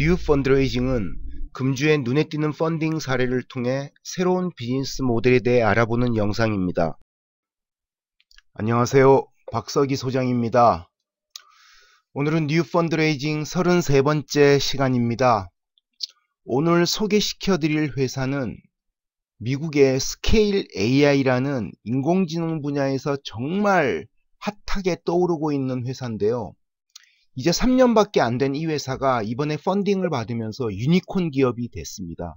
뉴 펀드레이징은 금주의 눈에 띄는 펀딩 사례를 통해 새로운 비즈니스 모델에 대해 알아보는 영상입니다. 안녕하세요. 박석희 소장입니다. 오늘은 뉴 펀드레이징 33번째 시간입니다. 오늘 소개시켜 드릴 회사는 미국의 스케일 AI라는 인공지능 분야에서 정말 핫하게 떠오르고 있는 회사인데요. 이제 3년밖에 안 된 이 회사가 이번에 펀딩을 받으면서 유니콘 기업이 됐습니다.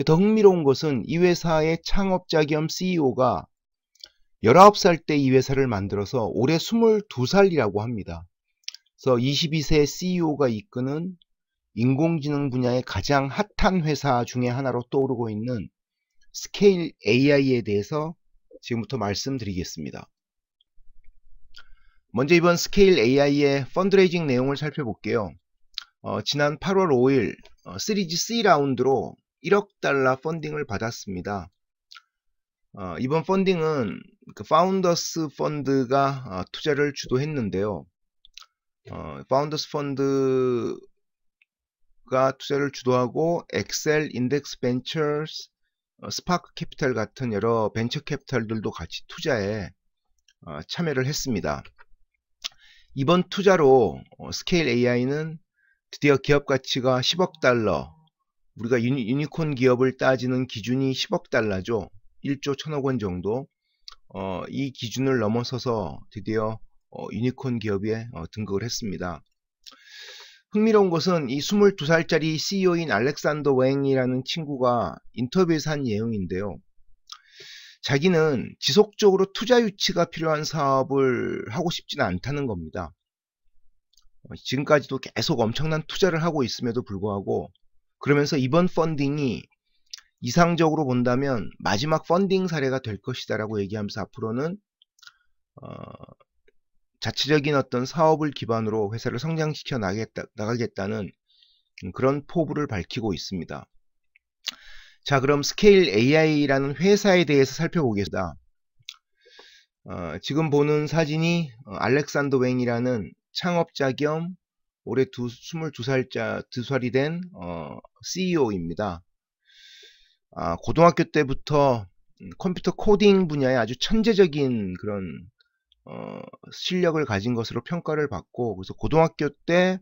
더 흥미로운 것은 이 회사의 창업자 겸 CEO가 19살 때 이 회사를 만들어서 올해 22살이라고 합니다. 그래서 22세 CEO가 이끄는 인공지능 분야의 가장 핫한 회사 중에 하나로 떠오르고 있는 스케일 AI에 대해서 지금부터 말씀드리겠습니다. 먼저 이번 스케일 AI의 펀드레이징 내용을 살펴볼게요. 지난 8월 5일 시리즈 C 라운드로 1억 달러 펀딩을 받았습니다. 이번 펀딩은 그 파운더스 펀드가 투자를 주도했는데요. 파운더스 펀드가 투자를 주도하고 엑셀, 인덱스 벤처스, 스파크 캐피탈 같은 여러 벤처 캐피탈들도 같이 투자에 참여를 했습니다. 이번 투자로 스케일 AI는 드디어 기업 가치가 10억 달러, 우리가 유니콘 기업을 따지는 기준이 10억 달러죠. 1조 1000억 원 정도. 이 기준을 넘어서서 드디어 유니콘 기업에 등극을 했습니다. 흥미로운 것은 이 22살짜리 CEO인 알렉산더 웽이라는 친구가 인터뷰에서 한 내용인데요. 자기는 지속적으로 투자 유치가 필요한 사업을 하고 싶지는 않다는 겁니다. 지금까지도 계속 엄청난 투자를 하고 있음에도 불구하고, 그러면서 이번 펀딩이 이상적으로 본다면 마지막 펀딩 사례가 될 것이다 라고 얘기하면서 앞으로는 자체적인 어떤 사업을 기반으로 회사를 성장시켜 나가겠다는 그런 포부를 밝히고 있습니다. 자, 그럼 스케일 AI라는 회사에 대해서 살펴보겠습니다. 지금 보는 사진이 알렉산더 웽이라는 창업자 겸 올해 22살이 된 CEO입니다. 고등학교 때부터 컴퓨터 코딩 분야에 아주 천재적인 그런 실력을 가진 것으로 평가를 받고, 그래서 고등학교 때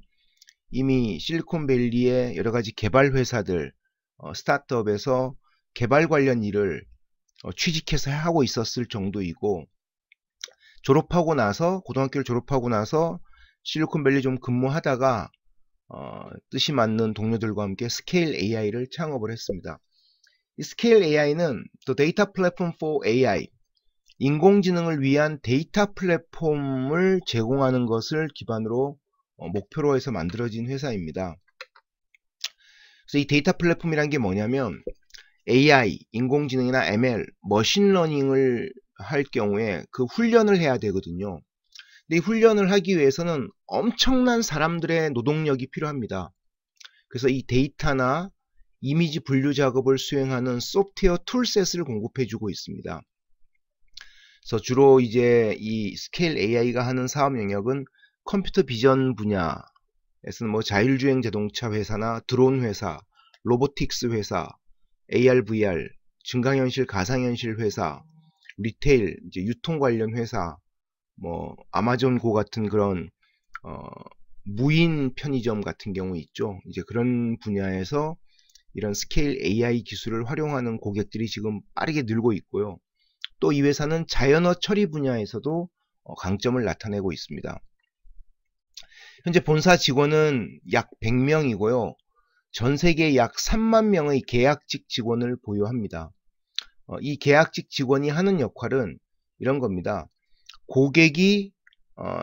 이미 실리콘밸리의 여러가지 개발 회사들, 스타트업에서 개발 관련 일을 취직해서 하고 있었을 정도이고, 고등학교를 졸업하고 나서 실리콘밸리 좀 근무하다가 뜻이 맞는 동료들과 함께 스케일 AI를 창업을 했습니다. 이 스케일 AI는 The Data Platform for AI, 인공지능을 위한 데이터 플랫폼을 제공하는 것을 기반으로 목표로 해서 만들어진 회사입니다. 그래서 이 데이터 플랫폼이란 게 뭐냐면 AI, 인공지능이나 ML, 머신러닝을 할 경우에 그 훈련을 해야 되거든요. 근데 이 훈련을 하기 위해서는 엄청난 사람들의 노동력이 필요합니다. 그래서 이 데이터나 이미지 분류 작업을 수행하는 소프트웨어 툴셋을 공급해 주고 있습니다. 그래서 주로 이제 이 스케일 AI가 하는 사업 영역은 컴퓨터 비전 분야에서는 뭐 자율주행 자동차 회사나 드론 회사, 로보틱스 회사, AR, VR, 증강현실, 가상현실 회사, 리테일, 이제 유통 관련 회사, 뭐 아마존고 같은 그런 무인 편의점 같은 경우 있죠. 이제 그런 분야에서 이런 스케일 AI 기술을 활용하는 고객들이 지금 빠르게 늘고 있고요. 또 이 회사는 자연어 처리 분야에서도 강점을 나타내고 있습니다. 현재 본사 직원은 약 100명이고요. 전 세계 약 3만 명의 계약직 직원을 보유합니다. 이 계약직 직원이 하는 역할은 이런 겁니다. 고객이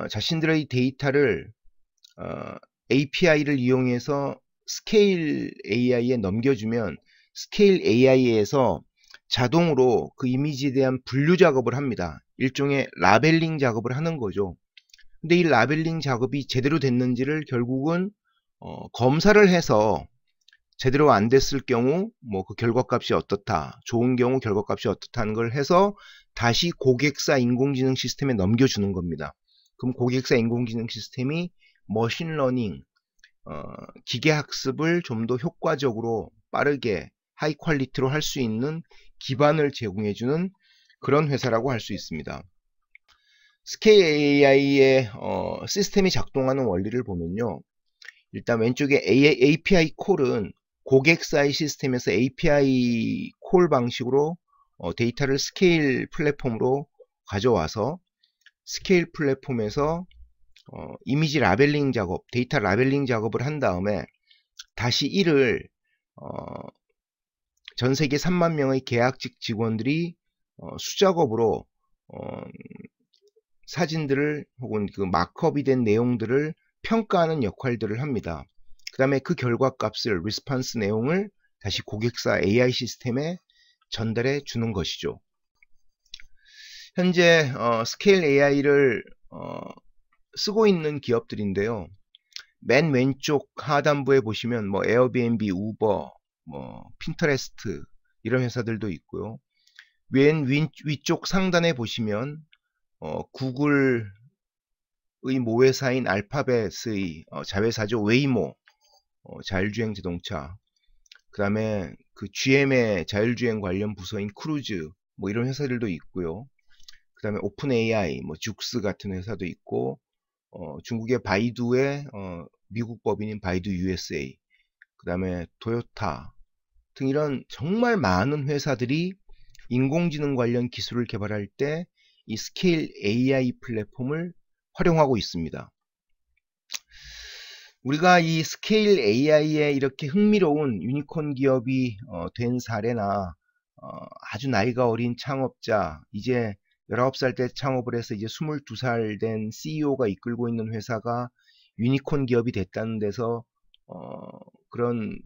자신들의 데이터를 API를 이용해서 스케일 AI에 넘겨주면 스케일 AI에서 자동으로 그 이미지에 대한 분류 작업을 합니다. 일종의 라벨링 작업을 하는 거죠. 근데 이 라벨링 작업이 제대로 됐는지를 결국은 검사를 해서 제대로 안 됐을 경우 뭐 그 결과값이 어떻다, 좋은 경우 결과값이 어떻다는 걸 해서 다시 고객사 인공지능 시스템에 넘겨주는 겁니다. 그럼 고객사 인공지능 시스템이 머신러닝, 기계학습을 좀 더 효과적으로 빠르게 하이 퀄리티로 할 수 있는 기반을 제공해주는 그런 회사라고 할 수 있습니다. 스케일 AI의 시스템이 작동하는 원리를 보면요. 일단 왼쪽에 API 콜은 고객사의 시스템에서 API 콜 방식으로 데이터를 스케일 플랫폼으로 가져와서 스케일 플랫폼에서 이미지 라벨링 작업, 데이터 라벨링 작업을 한 다음에 다시 이를 전 세계 3만 명의 계약직 직원들이 수작업으로 사진들을 혹은 그 마크업이 된 내용들을 평가하는 역할들을 합니다. 그 다음에 그 결과값을 리스폰스 내용을 다시 고객사 AI 시스템에 전달해 주는 것이죠. 현재 스케일 AI를 쓰고 있는 기업들인데요. 맨 왼쪽 하단부에 보시면 뭐 에어비앤비, 우버, 뭐 핀터레스트 이런 회사들도 있고요. 맨 위쪽 상단에 보시면 구글의 모회사인 알파벳의 자회사죠. 웨이모, 자율주행 자동차, 그 다음에 그 GM의 자율주행 관련 부서인 크루즈, 뭐 이런 회사들도 있고요. 그 다음에 오픈 AI, 뭐 죽스 같은 회사도 있고, 중국의 바이두의 미국 법인인 바이두 USA, 그 다음에 토요타 등 이런 정말 많은 회사들이 인공지능 관련 기술을 개발할 때 이 스케일 AI 플랫폼을 활용하고 있습니다. 우리가 이 스케일 AI에 이렇게 흥미로운 유니콘 기업이 된 사례나 아주 나이가 어린 창업자, 이제 19살 때 창업을 해서 이제 22살 된 CEO가 이끌고 있는 회사가 유니콘 기업이 됐다는 데서 그런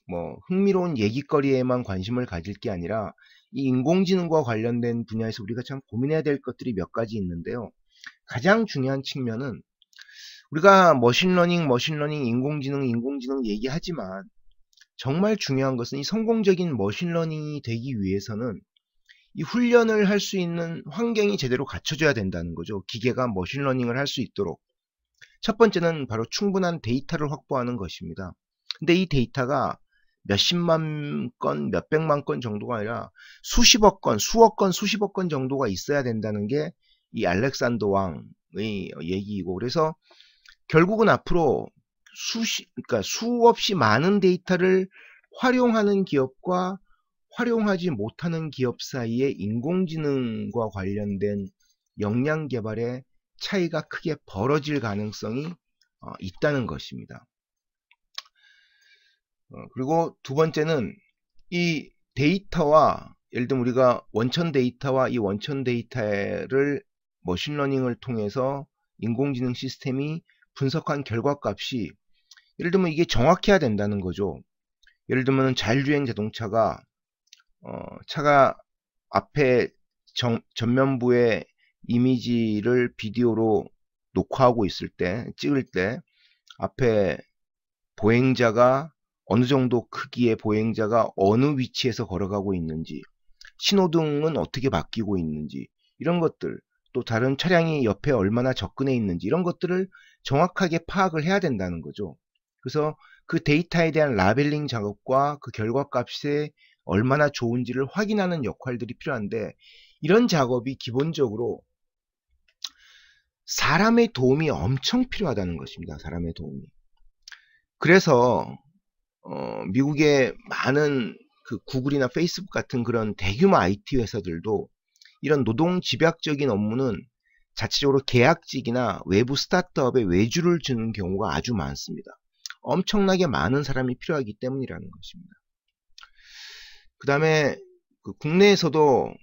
뭐 흥미로운 얘기거리에만 관심을 가질 게 아니라 이 인공지능과 관련된 분야에서 우리가 참 고민해야 될 것들이 몇 가지 있는데요. 가장 중요한 측면은 우리가 머신러닝, 인공지능 얘기하지만 정말 중요한 것은 이 성공적인 머신러닝이 되기 위해서는 이 훈련을 할 수 있는 환경이 제대로 갖춰져야 된다는 거죠. 기계가 머신러닝을 할 수 있도록. 첫 번째는 바로 충분한 데이터를 확보하는 것입니다. 근데 이 데이터가 몇십만 건, 몇백만 건 정도가 아니라 수십억 건, 수억 건, 수십억 건 정도가 있어야 된다는 게 이 알렉산더 왕의 얘기이고, 그래서 결국은 앞으로 그러니까 수없이 많은 데이터를 활용하는 기업과 활용하지 못하는 기업 사이에 인공지능과 관련된 역량 개발의 차이가 크게 벌어질 가능성이 있다는 것입니다. 그리고 두 번째는 이 데이터와 예를 들면 우리가 원천 데이터와 이 원천 데이터를 머신러닝을 통해서 인공지능 시스템이 분석한 결과값이 예를 들면 이게 정확해야 된다는 거죠. 예를 들면 자율주행 자동차가 차가 앞에 전면부의 이미지를 비디오로 녹화하고 있을 때, 찍을 때 앞에 보행자가 어느 정도 크기의 보행자가 어느 위치에서 걸어가고 있는지, 신호등은 어떻게 바뀌고 있는지, 이런 것들, 또 다른 차량이 옆에 얼마나 접근해 있는지 이런 것들을 정확하게 파악을 해야 된다는 거죠. 그래서 그 데이터에 대한 라벨링 작업과 그 결과값에 얼마나 좋은지를 확인하는 역할들이 필요한데, 이런 작업이 기본적으로 사람의 도움이 엄청 필요하다는 것입니다. 사람의 도움이. 그래서 미국의 많은 그 구글이나 페이스북 같은 그런 대규모 IT 회사들도 이런 노동 집약적인 업무는 자체적으로 계약직이나 외부 스타트업에 외주를 주는 경우가 아주 많습니다. 엄청나게 많은 사람이 필요하기 때문이라는 것입니다. 그 다음에 그 국내에서도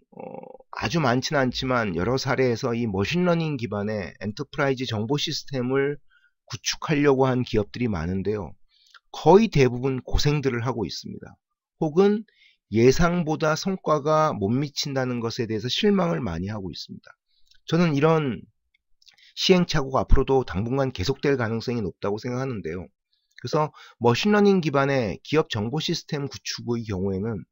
아주 많지는 않지만 여러 사례에서 이 머신러닝 기반의 엔터프라이즈 정보 시스템을 구축하려고 한 기업들이 많은데요. 거의 대부분 고생들을 하고 있습니다. 혹은 예상보다 성과가 못 미친다는 것에 대해서 실망을 많이 하고 있습니다. 저는 이런 시행착오가 앞으로도 당분간 계속될 가능성이 높다고 생각하는데요. 그래서 머신러닝 기반의 기업 정보 시스템 구축의 경우에는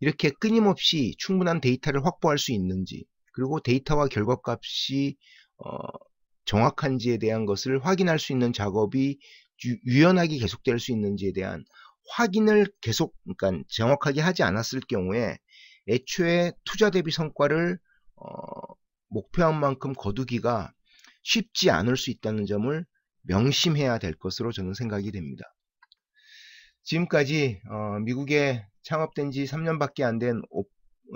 이렇게 끊임없이 충분한 데이터를 확보할 수 있는지, 그리고 데이터와 결과값이 정확한지에 대한 것을 확인할 수 있는 작업이 유연하게 계속될 수 있는지에 대한 확인을 계속, 그러니까 정확하게 하지 않았을 경우에 애초에 투자 대비 성과를 목표한 만큼 거두기가 쉽지 않을 수 있다는 점을 명심해야 될 것으로 저는 생각이 됩니다. 지금까지 미국에 창업된 지 3년밖에 안 된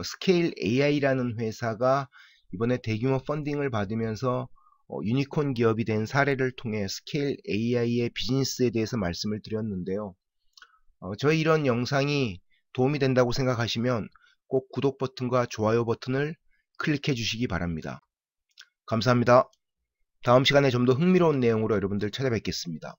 스케일 AI라는 회사가 이번에 대규모 펀딩을 받으면서 유니콘 기업이 된 사례를 통해 스케일 AI의 비즈니스에 대해서 말씀을 드렸는데요. 저희 이런 영상이 도움이 된다고 생각하시면 꼭 구독 버튼과 좋아요 버튼을 클릭해 주시기 바랍니다. 감사합니다. 다음 시간에 좀 더 흥미로운 내용으로 여러분들 찾아뵙겠습니다.